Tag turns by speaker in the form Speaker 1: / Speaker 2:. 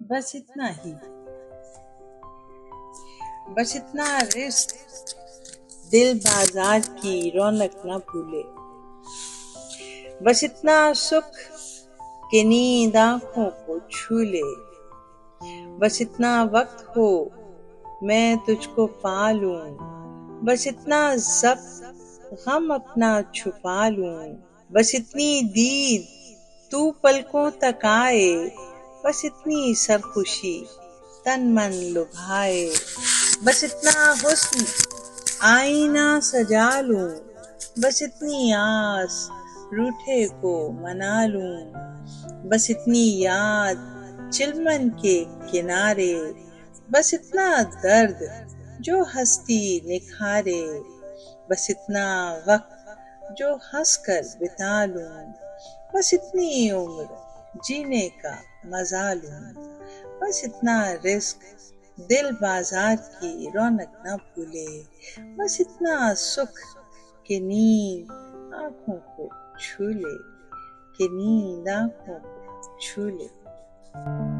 Speaker 1: बस इतना ही। बस इतना रिस्क, दिल बाजार की रौनक न भूले। बस इतना सुख कि नींद आंखों को छू ले। बस इतना वक्त हो मैं तुझको पा लूं। बस इतना ज़ब्त गम अपना छुपा लूं। बस इतनी दीद तू पलकों तक आए। बस इतनी सरखुशी तन मन लुभाए। बस इतना हुस्न आईना सजा लूं। बस इतनी आस रूठे को मना लूं। बस इतनी याद चिलमन के किनारे। बस इतना दर्द जो हस्ती निखारे। बस इतना वक्त जो हंस कर बिता लूं। बस इतनी उम्र जीने का मजा लूं। बस इतना रिस्क दिल बाजार की रौनक न भूले। बस इतना सुख कि नींद आंखों को छू ले। कि नींद आंखों को छू ले।